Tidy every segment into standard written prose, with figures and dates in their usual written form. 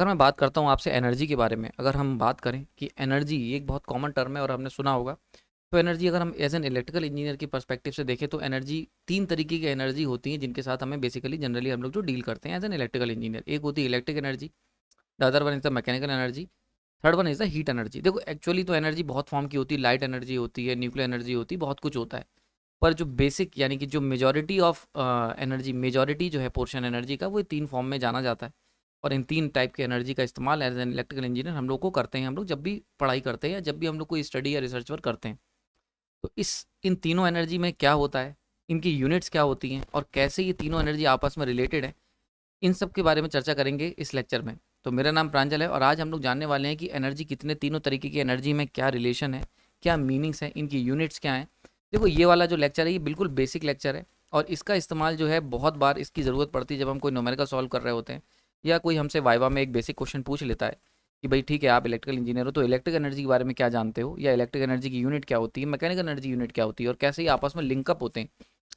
अगर मैं बात करता हूँ आपसे एनर्जी के बारे में, अगर हम बात करें कि एनर्जी एक बहुत कॉमन टर्म है और हमने सुना होगा। तो एनर्जी अगर हम एज एन इलेक्ट्रिकल इंजीनियर की पर्सपेक्टिव से देखें तो एनर्जी तीन तरीके की एनर्जी होती है जिनके साथ हमें बेसिकली जनरली हम लोग जो डील करते हैं एज एन इलेक्ट्रिकल इंजीनियर। एक होती है electric energy, the other one is the mechanical energy, third one is the heat energy. देखो एक्चुअली तो एनर्जी बहुत फॉर्म की होती है, लाइट एनर्जी होती है, न्यूक्लियर एनर्जी होती है, बहुत कुछ होता है। पर जो बेसिक यानी कि जो मेजॉरिटी ऑफ एनर्जी, मेजॉरिटी जो है पोर्शन एनर्जी का, वो तीन फॉर्म में जाना जाता है। और इन तीन टाइप की एनर्जी का इस्तेमाल एज एन इलेक्ट्रिकल इंजीनियर हम लोग को करते हैं, हम लोग जब भी पढ़ाई करते हैं या जब भी हम लोग कोई स्टडी या रिसर्च वर्क करते हैं। तो इन तीनों एनर्जी में क्या होता है, इनकी यूनिट्स क्या होती हैं और कैसे ये तीनों एनर्जी आपस में रिलेटेड है, इन सब के बारे में चर्चा करेंगे इस लेक्चर में। तो मेरा नाम प्रांजल है और आज हम लोग जानने वाले हैं कि एनर्जी कितने, तीनों तरीके की एनर्जी में क्या रिलेशन है, क्या मीनिंग्स हैं, इनकी यूनिट्स क्या हैं। देखो ये वाला जो लेक्चर है ये बिल्कुल बेसिक लेक्चर है और इसका इस्तेमाल जो है बहुत बार इसकी ज़रूरत पड़ती है जब हम कोई न्यूमेरिकल सॉल्व कर रहे होते हैं या कोई हमसे वाइवा में एक बेसिक क्वेश्चन पूछ लेता है कि भाई ठीक है आप इलेक्ट्रिकल इंजीनियर हो तो इलेक्ट्रिक एनर्जी के बारे में क्या जानते हो, या इलेक्ट्रिक एनर्जी की यूनिट क्या होती है, मैकेनिकल एनर्जी यूनिट क्या होती है और कैसे ये आपस में लिंकअप होते हैं।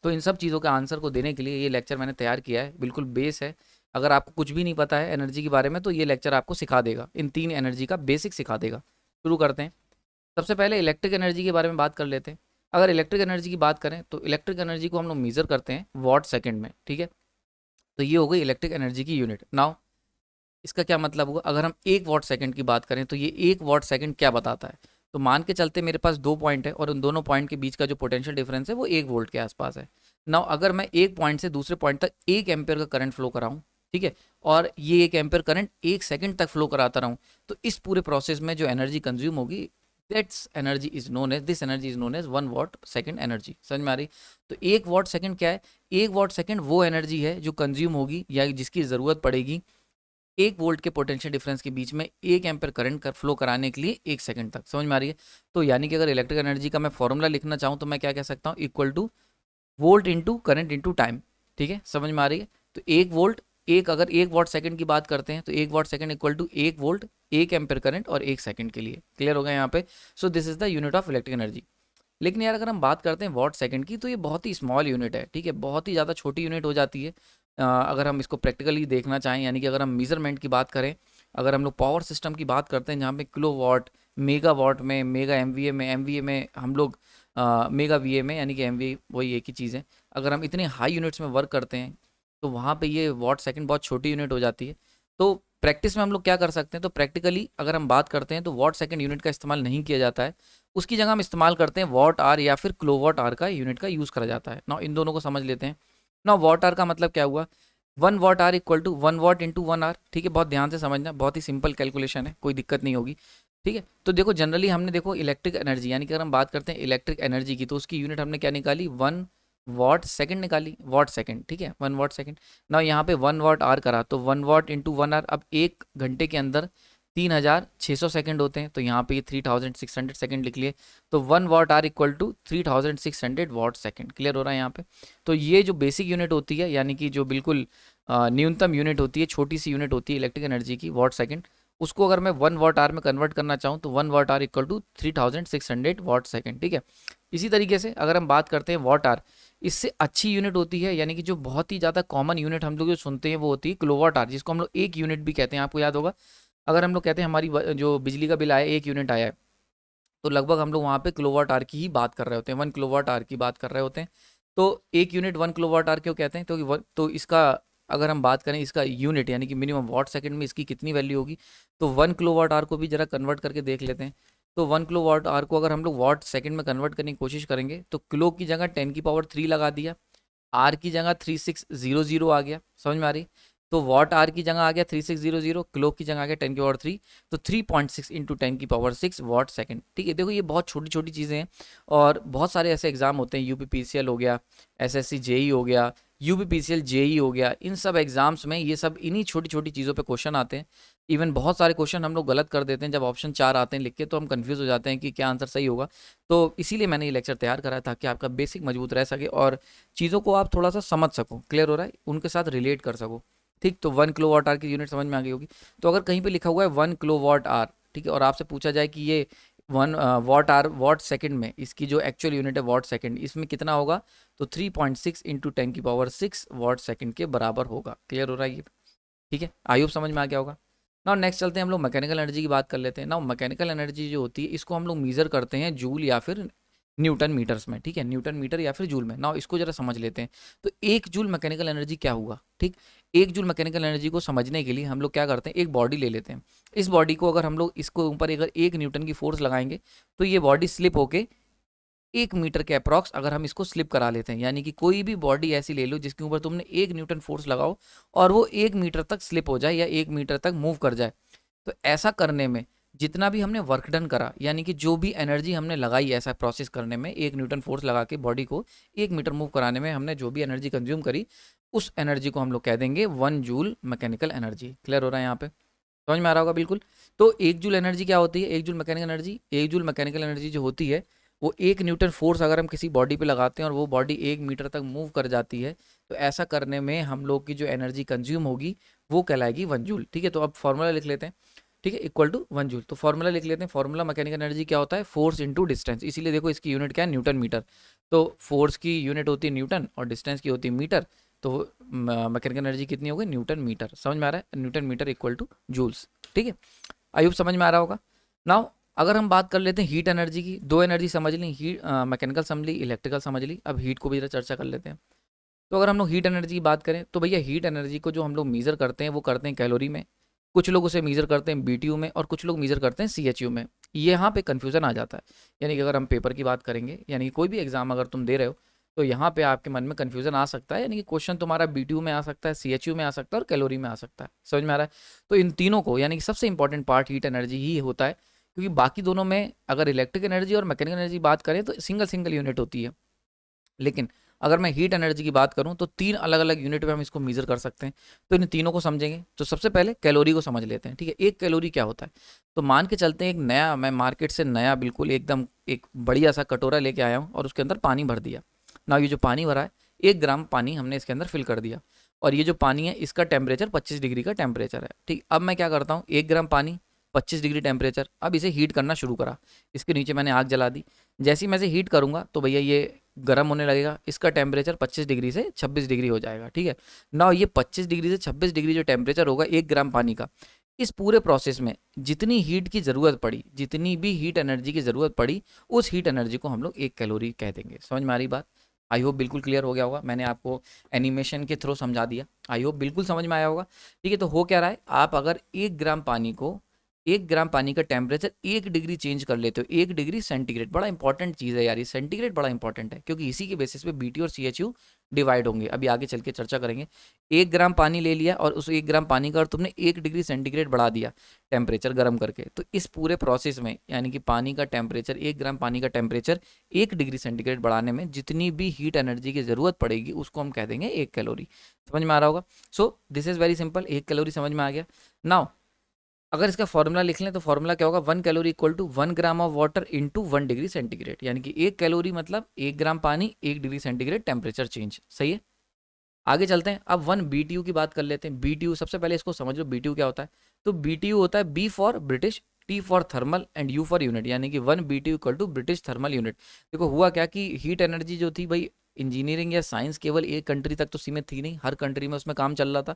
तो इन सब चीज़ों का आंसर को देने के लिए ये लेक्चर मैंने तैयार किया है, बिल्कुल बेस है। अगर आपको कुछ भी नहीं पता है एनर्जी के बारे में तो ये लेक्चर आपको सिखा देगा, इन तीन एनर्जी का बेसिक सिखा देगा। शुरू करते हैं। सबसे पहले इलेक्ट्रिक एनर्जी के बारे में बात कर लेते हैं। अगर इलेक्ट्रिक एनर्जी की बात करें तो इलेक्ट्रिक एनर्जी को हम लोग मेज़र करते हैं वॉट सेकंड में, ठीक है। तो ये हो गई इलेक्ट्रिक एनर्जी की यूनिट। नाउ इसका क्या मतलब हुआ, अगर हम 1 वॉट सेकंड की बात करें तो ये 1 वॉट सेकंड क्या बताता है। तो मान के चलते मेरे पास 2 पॉइंट है और उन दोनों पॉइंट के बीच का जो पोटेंशियल डिफरेंस है वो 1 वोल्ट के आसपास है। नाउ अगर मैं एक पॉइंट से दूसरे पॉइंट तक 1 एम्पियर का करंट फ्लो कराऊं, ठीक है, और ये 1 एम्पियर करंट 1 सेकंड तक फ्लो कराता रहूं, तो इस पूरे प्रोसेस में जो एनर्जी कंज्यूम होगी, that's energy is known as, this energy is known as 1 watt second energy. समझ में आ रही। तो 1 वॉट सेकंड क्या है, 1 वॉट सेकंड वो एनर्जी है जो कंज्यूम होगी या जिसकी ज़रूरत पड़ेगी 1 वोल्ट के पोटेंशियल डिफरेंस के बीच में 1 एम्पियर करंट कर फ्लो कराने के लिए 1 सेकंड तक। समझ में आ रही है। तो यानी कि अगर इलेक्ट्रिक एनर्जी का मैं फॉर्मूला लिखना चाहूँ तो मैं क्या कह सकता हूँ, equal two volt into current into time. ठीक है, समझ में आ रही है। तो 1 वोल्ट, एक अगर 1 वॉट सेकंड की बात करते हैं तो 1 watt second equal to 1 volt, 1 ampere current और 1 सेकंड के लिए। क्लियर हो गया यहाँ पे। So this is the unit of electric energy. लेकिन यार अगर हम बात करते हैं वॉट सेकंड की तो ये बहुत ही स्मॉल यूनिट है, ठीक है, बहुत ही ज़्यादा छोटी यूनिट हो जाती है। अगर हम इसको प्रैक्टिकली देखना चाहें, यानी कि अगर हम मीज़रमेंट की बात करें, अगर हम लोग पावर सिस्टम की बात करते हैं जहाँ पे किलो वाट, मेगा वाट में, मेगा एमवीए में, एमवीए में हम लोग मेगा वीए में, यानी कि एमवीए वही एक ही चीज़ है। अगर हम इतने हाई यूनिट्स में वर्क करते हैं तो वहाँ पे ये वॉट सेकंड बहुत छोटी यूनिट हो जाती है। तो प्रैक्टिस में हम लोग क्या कर सकते हैं, तो प्रैक्टिकली अगर हम बात करते हैं तो वॉट सेकंड यूनिट का इस्तेमाल नहीं किया जाता है। उसकी जगह हम इस्तेमाल करते हैं वॉट आर या फिर किलोवाट आर का यूनिट का यूज़ करा जाता है ना। इन दोनों को समझ लेते हैं ना। वॉट आर का मतलब क्या हुआ, 1 watt hour equal to 1 watt into 1 hour. ठीक है, बहुत ध्यान से समझना, बहुत ही सिंपल कैलकुलेशन है, कोई दिक्कत नहीं होगी। ठीक है, तो देखो जनरली हमने देखो इलेक्ट्रिक एनर्जी, यानी कि अगर हम बात करते हैं इलेक्ट्रिक एनर्जी की, तो उसकी यूनिट हमने क्या निकाली, 1 वॉट सेकंड निकाली, वॉट सेकंड। ठीक है, 1 वॉट सेकंड। ना यहाँ पे 1 वॉट आर करा तो 1 वॉट इंटू 1 आर। अब 1 घंटे के अंदर 3600 सेकंड होते हैं, तो यहाँ पे ये 3600 सेकंड लिख लिए। तो 1 watt hour equal to 3600 watt second. Clear हो रहा है यहाँ पे। तो ये जो बेसिक यूनिट होती है, यानी कि जो बिल्कुल न्यूनतम यूनिट होती है, छोटी सी यूनिट होती है इलेक्ट्रिक एनर्जी की, वॉट सेकंड, उसको अगर मैं 1 वॉट आर में कन्वर्ट करना चाहूँ तो 1 watt hour equal to 3600 watt second. ठीक है। इसी तरीके से अगर हम बात करते हैं वॉट आर, इससे अच्छी यूनिट होती है, यानी कि जो बहुत ही ज़्यादा कॉमन यूनिट हम लोग जो सुनते हैं वो होती है किलोवाट आर, जिसको हम लोग एक यूनिट भी कहते हैं। आपको याद होगा, अगर हम लोग कहते हैं हमारी जो बिजली का बिल आया 1 यूनिट आया है, तो लगभग हम लोग वहाँ पे किलोवाट आर की ही बात कर रहे होते हैं, 1 किलोवाट आर की बात कर रहे होते हैं। तो एक यूनिट 1 किलोवाट आर क्यों कहते हैं, क्योंकि तो इसका अगर हम बात करें इसका यूनिट यानी कि मिनिमम वॉट सेकंड में इसकी कितनी वैल्यू होगी, तो 1 किलोवाट आर को भी जरा कन्वर्ट करके देख लेते हैं। तो 1 किलोवाट आर को अगर हम लोग वॉट सेकंड में कन्वर्ट करने की कोशिश करेंगे तो किलो की जगह 10 की पावर 3 लगा दिया, आर की जगह 3600 आ गया। समझ में आ रही। तो वॉट आर की जगह आ गया 3600, किलो की जगह आ गया 10 की पावर 3, तो 3.6 इंटू 10 की पावर 6 वॉट सेकंड। ठीक है, देखो ये बहुत छोटी छोटी चीज़ें हैं और बहुत सारे ऐसे एग्जाम होते हैं, यूपीपीसीएल हो गया, एसएससी जेई हो गया, यूपीपीसीएल जेई हो गया, इन सब एग्जाम्स में ये सब इन्हीं छोटी छोटी चीज़ों पे क्वेश्चन आते हैं। इवन बहुत सारे क्वेश्चन हम लोग गलत कर देते हैं, जब ऑप्शन 4 आते हैं लिख के तो हम कंफ्यूज हो जाते हैं कि क्या आंसर सही होगा। तो इसीलिए मैंने ये लेक्चर तैयार करा है ताकि आपका बेसिक मजबूत रह सके और चीज़ों को आप थोड़ा सा समझ सको, क्लियर हो रहा है, उनके साथ रिलेट कर सको। ठीक, तो 1 किलोवाट आर की यूनिट समझ में आ गई होगी। तो अगर कहीं पे लिखा हुआ है 1 किलोवाट आर, ठीक है, और आपसे पूछा जाए कि ये 1 वॉट आर वॉट सेकंड में इसकी जो एक्चुअल यूनिट है वॉट सेकंड, इसमें कितना होगा, तो 3.6 इंटू 10 की पावर 6 वॉट सेकंड के बराबर होगा। क्लियर हो रहा है ये। ठीक है, आई होप समझ में आ गया होगा। नाउ नेक्स्ट चलते हैं हम लोग मैकेनिकल एनर्जी की बात कर लेते हैं। नाउ मैकेनिकल एनर्जी जो होती है इसको हम लोग मीज़र करते हैं जूल या फिर न्यूटन मीटर्स में, ठीक है, न्यूटन मीटर या फिर जूल में। नाउ इसको जरा समझ लेते हैं। तो एक जूल मैकेनिकल एनर्जी क्या हुआ, ठीक। एक जूल मैकेनिकल एनर्जी को समझने के लिए हम लोग क्या करते हैं, एक बॉडी ले लेते हैं। इस बॉडी को अगर हम लोग इसको ऊपर अगर 1 न्यूटन की फोर्स लगाएंगे तो ये बॉडी स्लिप होके 1 मीटर के अप्रॉक्स अगर हम इसको स्लिप करा लेते हैं, यानी कि कोई भी बॉडी ऐसी ले लो जिसके ऊपर तुमने 1 न्यूटन फोर्स लगाओ और वो 1 मीटर तक स्लिप हो जाए या 1 मीटर तक मूव कर जाए, तो ऐसा करने में जितना भी हमने वर्क डन करा, यानी कि जो भी एनर्जी हमने लगाई ऐसा प्रोसेस करने में, 1 न्यूटन फोर्स लगा के बॉडी को 1 मीटर मूव कराने में हमने जो भी एनर्जी कंज्यूम करी, उस एनर्जी को हम लोग कह देंगे 1 जूल मैकेनिकल एनर्जी। क्लियर हो रहा है यहाँ पे, समझ में आ रहा होगा बिल्कुल। तो 1 जूल एनर्जी क्या होती है, 1 joule mechanical energy, 1 joule mechanical energy जो होती है वो 1 न्यूटन फोर्स अगर हम किसी बॉडी पे लगाते हैं और वो बॉडी 1 मीटर तक मूव कर जाती है, तो ऐसा करने में हम लोग की जो एनर्जी कंज्यूम होगी वो कहलाएगी 1 जूल। ठीक है, तो अब फॉर्मूला लिख लेते हैं। ठीक है, इक्वल टू 1 जूल। तो फॉर्मूला लिख लेते हैं। फॉर्मूला मैकेनिकल एनर्जी क्या होता है, फोर्स इंटू डिस्टेंस। इसीलिए देखो इसकी यूनिट क्या है, न्यूटन मीटर। तो फोर्स की यूनिट होती है न्यूटन और डिस्टेंस की होती है मीटर, तो मैकेनिकल एनर्जी कितनी होगी, न्यूटन मीटर। समझ में आ रहा है, newton metre equal to joules. ठीक है, आई होप समझ में आ रहा होगा। नाउ अगर हम बात कर लेते हैं हीट एनर्जी की, दो एनर्जी समझ ली, हीट मैकेनिकल समझ ली, इलेक्ट्रिकल समझ ली, अब हीट को भी जरा चर्चा कर लेते हैं। तो अगर हम लोग हीट एनर्जी की बात करें तो भैया हीट एनर्जी को जो हम लोग मीज़र करते हैं वो करते हैं कैलोरी में, कुछ लोग उसे मीज़र करते हैं बीटीयू में और कुछ लोग मीज़र करते हैं सीएचयू में। यहाँ पे कन्फ्यूज़न आ जाता है। यानी कि अगर हम पेपर की बात करेंगे, यानी कि कोई भी एग्जाम अगर तुम दे रहे हो तो यहाँ पे आपके मन में कन्फ्यूज़न आ सकता है। यानी कि क्वेश्चन तुम्हारा बीटीयू में आ सकता है, सीएचयू में आ सकता है और कैलोरी में आ सकता है। समझ में आ रहा है। तो इन तीनों को, यानी कि सबसे इंपॉर्टेंट पार्ट हीट एनर्जी ही होता है, क्योंकि बाकी दोनों में अगर इलेक्ट्रिक एनर्जी और मैकेनिकल एनर्जी बात करें तो सिंगल सिंगल यूनिट होती है। लेकिन अगर मैं हीट एनर्जी की बात करूं तो 3 अलग अलग यूनिट में हम इसको मेजर कर सकते हैं। तो इन तीनों को समझेंगे। तो सबसे पहले कैलोरी को समझ लेते हैं। ठीक है, एक कैलोरी क्या होता है। तो मान के चलते हैं एक नया, मैं मार्केट से नया बिल्कुल एकदम एक बढ़िया सा कटोरा लेके आया हूँ और उसके अंदर पानी भर दिया ना। ये जो पानी भरा है 1 ग्राम पानी हमने इसके अंदर फिल कर दिया और ये जो पानी है इसका टेम्परेचर 25 डिग्री का टेम्परेचर है। ठीक, अब मैं क्या करता हूँ, 1 ग्राम पानी 25 डिग्री टेम्परेचर, अब इसे हीट करना शुरू करा। इसके नीचे मैंने आग जला दी। जैसे ही मैं इसे हीट करूंगा तो भैया ये गर्म होने लगेगा। इसका टेम्परेचर 25 डिग्री से 26 डिग्री हो जाएगा। ठीक है, ना ये 25 डिग्री से 26 डिग्री जो टेम्परेचर होगा 1 ग्राम पानी का, इस पूरे प्रोसेस में जितनी हीट की ज़रूरत पड़ी, जितनी भी हीट एनर्जी की ज़रूरत पड़ी, उस हीट एनर्जी को हम लोग 1 कैलोरी कह देंगे। समझ में आ रही बात। आई होप बिल्कुल क्लियर हो गया होगा। मैंने आपको एनिमेशन के थ्रू समझा दिया। आई होप बिल्कुल समझ में आया होगा। ठीक है, तो हो क्या रहा है, आप अगर 1 ग्राम पानी का टेम्परेचर 1 डिग्री चेंज कर लेते हो, 1 डिग्री सेंटीग्रेड, बड़ा इंपॉर्टेंट चीज़ है यार ये, सेंटीग्रेड बड़ा इंपॉर्टेंट है क्योंकि इसी के बेसिस पे बीटी और सीएचयू डिवाइड होंगे। अभी आगे चल के चर्चा करेंगे। 1 ग्राम पानी ले लिया और उस 1 ग्राम पानी का और तुमने 1 डिग्री सेंटीग्रेड बढ़ा दिया टेम्परेचर गर्म करके, तो इस पूरे प्रोसेस में यानी कि पानी का टेम्परेचर, 1 ग्राम पानी का टेम्परेचर 1 डिग्री सेंटीग्रेड बढ़ाने में जितनी भी हीट एनर्जी की ज़रूरत पड़ेगी उसको हम कह देंगे 1 कैलोरी। समझ में आ रहा होगा। So this is very simple, 1 calorie समझ में आ गया। नाउ अगर इसका फॉर्मूला लिख लें तो फॉर्मूला क्या होगा, 1 calorie equal to 1 gram of water into 1 degree centigrade. यानी कि 1 कैलोरी मतलब 1 ग्राम पानी 1 डिग्री सेंटीग्रेड टेम्परेचर चेंज। सही है, आगे चलते हैं। अब 1 BTU की बात कर लेते हैं। BTU सबसे पहले इसको समझ लो, BTU क्या होता है। तो BTU होता है B for British, T for thermal and U for unit, यानी कि 1 BTU equal to British thermal unit. देखो हुआ क्या कि हीट एनर्जी जो थी भाई, इंजीनियरिंग या साइंस केवल एक कंट्री तक तो सीमित थी नहीं, हर कंट्री में उसमें काम चल रहा था।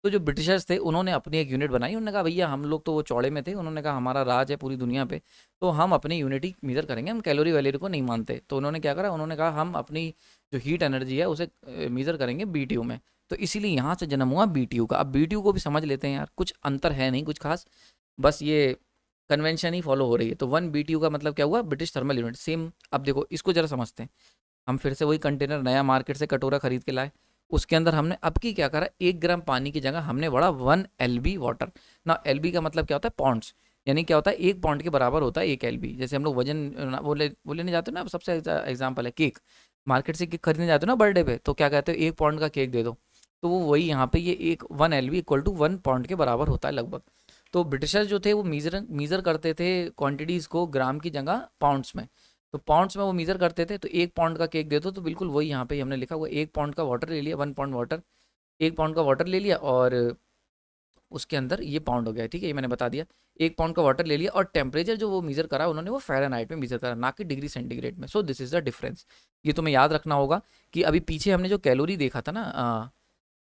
तो जो ब्रिटिशर्स थे उन्होंने अपनी एक यूनिट बनाई। उन्होंने कहा भैया हम लोग तो वो चौड़े में थे, उन्होंने कहा हमारा राज है पूरी दुनिया पे, तो हम अपनी यूनिटी मेजर करेंगे, हम कैलोरी वैलोरी को नहीं मानते। तो उन्होंने क्या करा, उन्होंने कहा हम अपनी जो हीट एनर्जी है उसे मेजर करेंगे BTU में। तो इसीलिए यहाँ से जन्म हुआ BTU का। अब BTU को भी समझ लेते हैं यार, कुछ अंतर है नहीं कुछ खास, बस ये कन्वेंशन ही फॉलो हो रही है। तो 1 BTU का मतलब क्या हुआ, ब्रिटिश थर्मल यूनिट। सेम अब देखो इसको जरा समझते हैं। हम फिर से वही कंटेनर नया मार्केट से कटोरा खरीद के लाए, उसके अंदर हमने अब की क्या करा, 1 ग्राम पानी की जगह हमने बढ़ा 1 LB वाटर। ना LB का मतलब क्या होता है, पॉन्ड्स, यानी क्या होता है 1 पॉन्ड के बराबर होता है 1 LB। जैसे हम लोग वजन वो लेने जाते हो ना, अब सबसे एग्जाम्पल है केक, मार्केट से केक खरीदने जाते हो ना बर्थडे पे, तो क्या कहते हो 1 पॉन्ड का केक दे दो, तो वो वही यहाँ पे ये 1 LB इक्वल टू 1 पॉन्ड के बराबर होता है लगभग। तो ब्रिटिशर्स जो थे वो मीज़र करते थे क्वांटिटीज़ को ग्राम की जगह पाउंड्स में। तो पाउंड्स में वो मीज़र करते थे। तो 1 पॉन्ड का केक दे दो, तो बिल्कुल वही यहाँ पे हमने लिखा हुआ 1 पॉन्ड का वाटर ले लिया, 1 पॉन्ड वाटर, 1 पॉन्ड का वाटर ले लिया और उसके अंदर ये पाउंड हो गया। ठीक है, ये मैंने बता दिया। 1 पॉन्ड का वाटर ले लिया और टेम्परेचर जो वो मीज़र करा उन्होंने वो फ़ारेनहाइट में मीज़र करा, ना कि डिग्री सेंटीग्रेड में। So this is the difference. ये तुम्हें याद रखना होगा कि अभी पीछे हमने जो कैलोरी देखा था ना,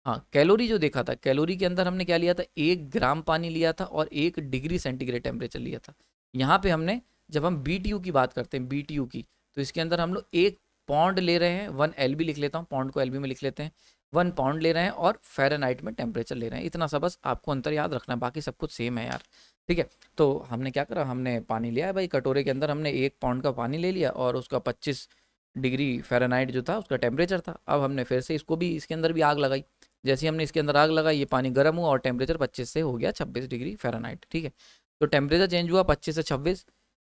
हाँ, कैलोरी जो देखा था, कैलोरी के अंदर हमने क्या लिया था, 1 ग्राम पानी लिया था और 1 डिग्री सेंटीग्रेड टेम्परेचर लिया था। यहाँ पे हमने, जब हम बीटीयू की बात करते हैं, बीटीयू की, तो इसके अंदर हम लोग 1 पौंड ले रहे हैं, 1 एलबी लिख लेता हूँ, पौंड को एलबी में लिख लेते हैं, 1 पौंड ले रहे हैं और फ़ारेनहाइट में टेम्परेचर ले रहे हैं। इतना सा बस आपको अंतर याद रखना है, बाकी सब कुछ सेम है यार, ठीक है। तो हमने क्या करा, हमने पानी लिया है भाई, कटोरे के अंदर हमने 1 पौंड का पानी ले लिया और उसका 25 डिग्री फ़ारेनहाइट जो था उसका टेम्परेचर था। अब हमने फिर से इसको भी, इसके अंदर भी आग लगाई। जैसे ही हमने इसके अंदर आग लगाई, ये पानी गर्म हुआ और टेम्परेचर 25 से हो गया 26 डिग्री फ़ारेनहाइट, ठीक है। तो टेम्परेचर चेंज हुआ 25 से 26।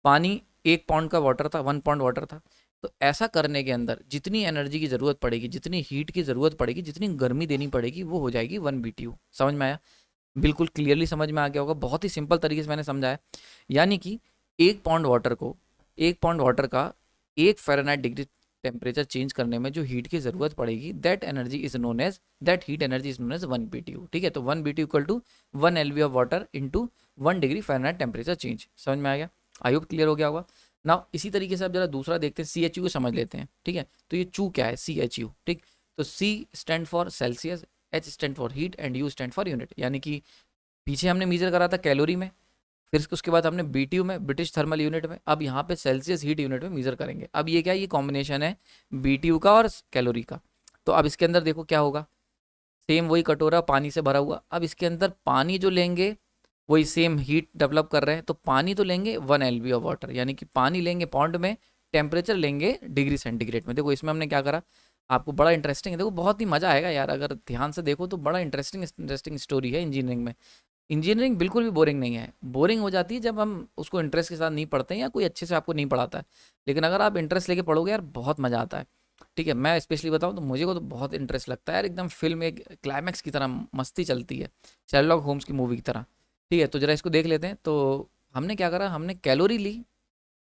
पानी 1 पौंड का वाटर था, 1 पौंड वाटर था। तो ऐसा करने के अंदर जितनी एनर्जी की ज़रूरत पड़ेगी, जितनी हीट की ज़रूरत पड़ेगी, जितनी गर्मी देनी पड़ेगी, वो हो जाएगी 1 BTU। समझ में आया? बिल्कुल क्लियरली समझ में आ गया होगा, बहुत ही सिंपल तरीके से मैंने समझाया। यानी कि 1 पौंड वाटर को, 1 पौंड वाटर का 1 फ़ारेनहाइट डिग्री टेम्परेचर चेंज करने में जो हीट की ज़रूरत पड़ेगी, that energy is known as, that heat energy is known as 1 BTU, ठीक है। तो 1 BTU equal to 1 LV of water into 1 degree Fahrenheit temperature change. समझ में आ गया? आई होप क्लियर हो गया होगा। ना इसी तरीके से अब जरा दूसरा देखते हैं, CHU को समझ लेते हैं, ठीक है। तो ये चू क्या है, CHU, ठीक। तो C stand for Celsius, H stand for heat and U stand for unit. यानी कि पीछे हमने मेजर करा था कैलोरी में, फिर उसके बाद हमने BTU में, ब्रिटिश थर्मल यूनिट में, अब यहाँ पे सेल्सियस हीट यूनिट में मेजर करेंगे। अब ये क्या, ये कॉम्बिनेशन है BTU का और कैलोरी का। तो अब इसके अंदर देखो क्या होगा, सेम वही कटोरा पानी से भरा हुआ। अब इसके अंदर पानी जो लेंगे वही सेम हीट डेवलप कर रहे हैं, तो पानी तो लेंगे 1 LV ऑफ वाटर, यानी कि पानी लेंगे पौंड में, टेम्परेचर लेंगे डिग्री सेंटीग्रेड में। देखो इसमें हमने क्या करा, आपको बड़ा इंटरेस्टिंग है, देखो बहुत ही मज़ा आएगा यार, अगर ध्यान से देखो तो बड़ा इंटरेस्टिंग स्टोरी है इंजीनियरिंग में। इंजीनियरिंग बिल्कुल भी बोरिंग नहीं है, बोरिंग हो जाती है जब हम उसको इंटरेस्ट के साथ नहीं पढ़ते हैं या कोई अच्छे से आपको नहीं पढ़ाता है। लेकिन अगर आप इंटरेस्ट लेके पढ़ोगे यार, बहुत मज़ा आता है, ठीक है। मैं स्पेशली बताऊँ तो मुझे को तो बहुत इंटरेस्ट लगता है यार, एकदम फिल्म एक क्लाइमैक्स की तरह मस्ती चलती है, शेरलॉक होम्स की मूवी की तरह, ठीक है। तो जरा इसको देख लेते हैं। तो हमने क्या करा, हमने कैलोरी ली,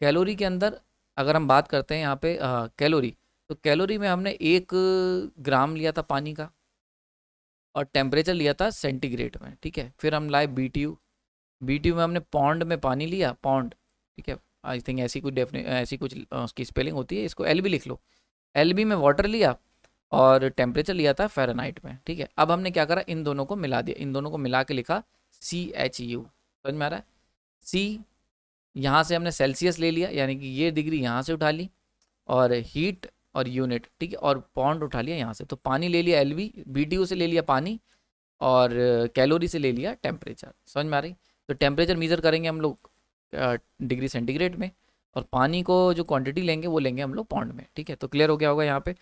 कैलोरी के अंदर अगर हम बात करते हैं यहाँ पे कैलोरी, तो कैलोरी में हमने 1 ग्राम लिया था पानी का और टेम्परेचर लिया था सेंटीग्रेड में, ठीक है। फिर हम लाए BTU, BTU में हमने पौंड में पानी लिया, पौंड, ठीक है। आई थिंक ऐसी कुछ ऐसी कुछ उसकी स्पेलिंग होती है, इसको LB लिख लो। LB में वाटर लिया और टेम्परेचर लिया था फ़ारेनहाइट में, ठीक है। अब हमने क्या करा, इन दोनों को मिला दिया, इन दोनों को मिला के लिखा CHU। समझ में आ रहा है? C, यहाँ से हमने सेल्सियस ले लिया, यानी कि ये डिग्री यहाँ से उठा ली, और हीट और यूनिट, ठीक है, और पौंड उठा लिया यहाँ से। तो पानी ले लिया LV, BTU से ले लिया पानी, और कैलोरी से ले लिया टेम्परेचर। समझ में आ रही? तो टेम्परेचर मेज़र करेंगे हम लोग डिग्री सेंटीग्रेड में, और पानी को जो क्वांटिटी लेंगे वो लेंगे हम लोग पौंड में, ठीक है। तो क्लियर हो गया होगा यहाँ पे।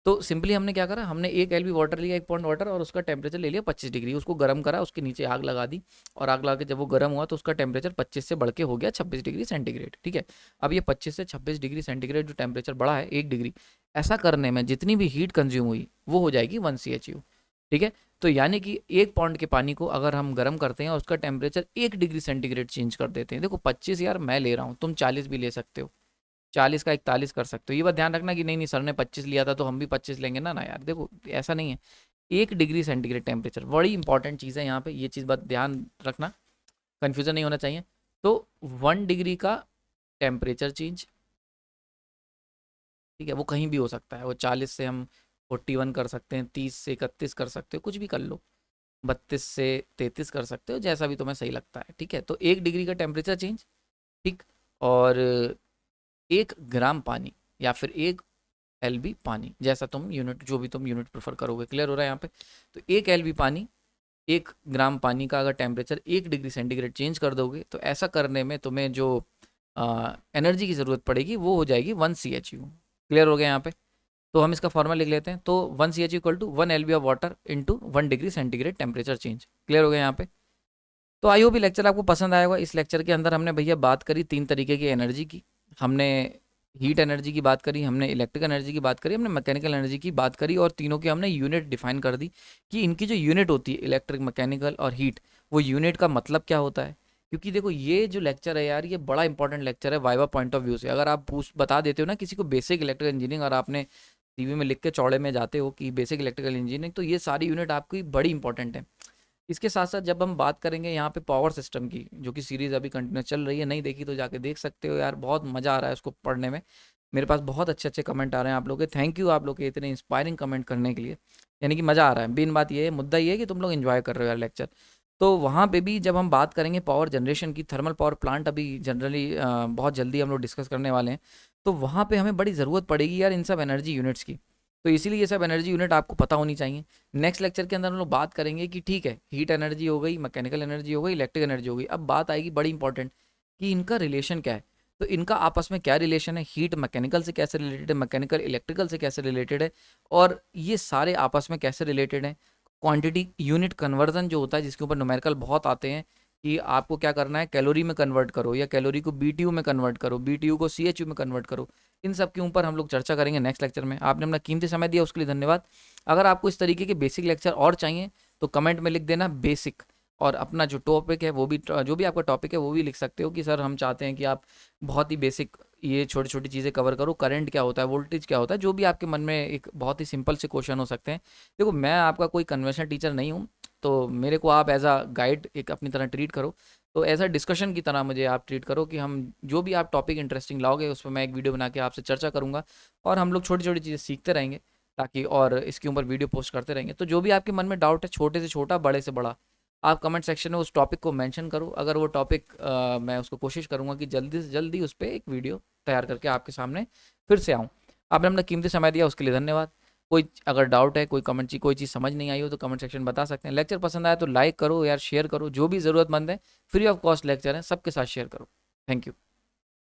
तो सिंपली हमने क्या करा, हमने 1 LV वाटर लिया, 1 पौंड वाटर, और उसका टेम्परेचर ले लिया 25 डिग्री, उसको गर्म करा, उसके नीचे आग लगा दी, और आग लगा के जब वो गर्म हुआ तो उसका टेम्परेचर 25 से बढ़ के हो गया 26 डिग्री सेंटीग्रेड, ठीक है। अब ये 25 से 26 डिग्री सेंटीग्रेड जो टेम्परेचर बढ़ा है 1 डिग्री, ऐसा करने में जितनी भी हीट कंज्यूम हुई वो हो जाएगी 1 CHU, ठीक है। तो यानी कि 1 पौंड के पानी को अगर हम गर्म करते हैं और उसका टेम्परेचर 1 डिग्री सेंटीग्रेड चेंज कर देते हैं, देखो 25 यार मैं ले रहा हूँ, तुम 40 भी ले सकते हो, 40 का 41 कर सकते हो। ये बात ध्यान रखना कि नहीं नहीं सर ने 25 लिया था तो हम भी 25 लेंगे, ना ना यार, देखो ऐसा नहीं है। 1 डिग्री सेंटीग्रेड टेम्परेचर बड़ी इंपॉर्टेंट चीज़ है यहाँ पे, ये चीज़ बात ध्यान रखना, कन्फ्यूज़न नहीं होना चाहिए। तो 1 डिग्री का टेम्परेचर चेंज, ठीक है, वो कहीं भी हो सकता है, वो 40 से हम 41 कर सकते हैं, 30 से 31 कर सकते हो, कुछ भी कर लो, 32 से 33 कर सकते हो, जैसा भी तुम्हें सही लगता है, ठीक है। तो 1 डिग्री का टेम्परेचर चेंज, ठीक, और 1 ग्राम पानी या फिर 1 LB पानी, जैसा तुम यूनिट, जो भी तुम यूनिट प्रेफर करोगे। क्लियर हो रहा है यहाँ पे? तो 1 LB पानी, 1 ग्राम पानी का अगर टेम्परेचर 1 डिग्री सेंटीग्रेड चेंज कर दोगे तो ऐसा करने में तुम्हें जो एनर्जी की ज़रूरत पड़ेगी वो हो जाएगी 1 CHU। क्लियर हो गया यहाँ पे? तो हम इसका फॉर्मूला लिख लेते हैं। तो 1 CHU equal to 1 LB of water into 1 degree centigrade temperature change. Clear हो गया यहाँ पे? तो आई होप ये लेक्चर आपको पसंद आया होगा। इस लेक्चर के अंदर हमने भैया बात करी 3 तरीके की एनर्जी की। हमने हीट एनर्जी की बात करी, हमने इलेक्ट्रिक एनर्जी की बात करी, हमने मैकेनिकल एनर्जी की बात करी, और तीनों की हमने यूनिट डिफाइन कर दी कि इनकी जो यूनिट होती है इलेक्ट्रिक, मैकेनिकल और हीट, वो यूनिट का मतलब क्या होता है। क्योंकि देखो ये जो लेक्चर है यार, ये बड़ा इंपॉर्टेंट लेक्चर है वाइवा पॉइंट ऑफ व्यू से। अगर आप बता देते हो ना किसी को बेसिक इलेक्ट्रिकल इंजीनियरिंग, और आपने CV में लिख के चौड़े में जाते हो कि बेसिक इलेक्ट्रिकल इंजीनियरिंग, तो ये सारी यूनिट आपकी बड़ी इंपॉर्टेंट है। इसके साथ साथ जब हम बात करेंगे यहाँ पे पावर सिस्टम की, जो कि सीरीज़ अभी कंटिन्यू चल रही है, नहीं देखी तो जाके देख सकते हो यार, बहुत मज़ा आ रहा है उसको पढ़ने में। मेरे पास बहुत अच्छे अच्छे कमेंट आ रहे हैं आप लोग के, थैंक यू आप लोग के इतने इंस्पायरिंग कमेंट करने के लिए। यानी कि मज़ा आ रहा है। मेन बात ये है, मुद्दा ये है कि तुम लोग एंजॉय कर रहे हो यार लेक्चर। तो वहाँ पे भी जब हम बात करेंगे पावर जनरेशन की, थर्मल पावर प्लांट अभी जनरली बहुत जल्दी हम लोग डिस्कस करने वाले हैं, तो वहाँ पे हमें बड़ी ज़रूरत पड़ेगी यार इन सब एनर्जी यूनिट्स की। तो इसीलिए ये सब एनर्जी यूनिट आपको पता होनी चाहिए। नेक्स्ट लेक्चर के अंदर हम लोग बात करेंगे कि ठीक है, हीट एनर्जी हो गई, मैकेनिकल एनर्जी हो गई, इलेक्ट्रिक एनर्जी हो गई। अब बात आएगी बड़ी इंपॉर्टेंट कि इनका रिलेशन क्या है। तो इनका आपस में क्या रिलेशन है, हीट मैकेनिकल से कैसे रिलेटेड है, मैकेनिकल इलेक्ट्रिकल से कैसे रिलेटेड है, और ये सारे आपस में कैसे रिलेटेड हैं। क्वांटिटी यूनिट कन्वर्जन जो होता है, जिसके ऊपर न्यूमेरिकल बहुत आते हैं कि आपको क्या करना है, कैलोरी में कन्वर्ट करो या कैलोरी को बीटीयू में कन्वर्ट करो, बीटीयू को सीएचयू में कन्वर्ट करो। इन सब के ऊपर हम लोग चर्चा करेंगे नेक्स्ट लेक्चर में। आपने अपना कीमती समय दिया उसके लिए धन्यवाद। अगर आपको इस तरीके के बेसिक लेक्चर और चाहिए तो कमेंट में लिख देना बेसिक, और अपना जो टॉपिक है वो भी, जो भी आपका टॉपिक है वो भी लिख सकते हो कि सर हम चाहते हैं कि आप बहुत ही बेसिक ये छोटी छोटी चीज़ें कवर करो, करंट क्या होता है, वोल्टेज क्या होता है, जो भी आपके मन में एक बहुत ही सिंपल से क्वेश्चन हो सकते हैं। देखो मैं आपका कोई कन्वेंशनल टीचर नहीं हूँ, तो मेरे को आप एज अ गाइड एक अपनी तरह ट्रीट करो। तो एज अ डिस्कशन की तरह मुझे आप ट्रीट करो कि हम जो भी आप टॉपिक इंटरेस्टिंग लाओगे उस पर मैं एक वीडियो बना के आपसे चर्चा करूँगा, और हम लोग छोटी छोटी चीज़ें सीखते रहेंगे, ताकि और इसके ऊपर वीडियो पोस्ट करते रहेंगे। तो जो भी आपके मन में डाउट है, छोटे से छोटा बड़े से बड़ा, आप कमेंट सेक्शन में उस टॉपिक को मेंशन करो। अगर वो टॉपिक मैं उसको कोशिश करूँगा कि जल्दी से जल्दी उस पर एक वीडियो तैयार करके आपके सामने फिर से आऊँ। आपने अपना कीमती समय दिया उसके लिए धन्यवाद। कोई अगर डाउट है, कोई कमेंट कोई चीज़ समझ नहीं आई हो तो कमेंट सेक्शन बता सकते हैं। लेक्चर पसंद आया तो लाइक करो यार, शेयर करो, जो भी ज़रूरतमंद है फ्री ऑफ कॉस्ट लेक्चर है, सबके साथ शेयर करो। Thank you.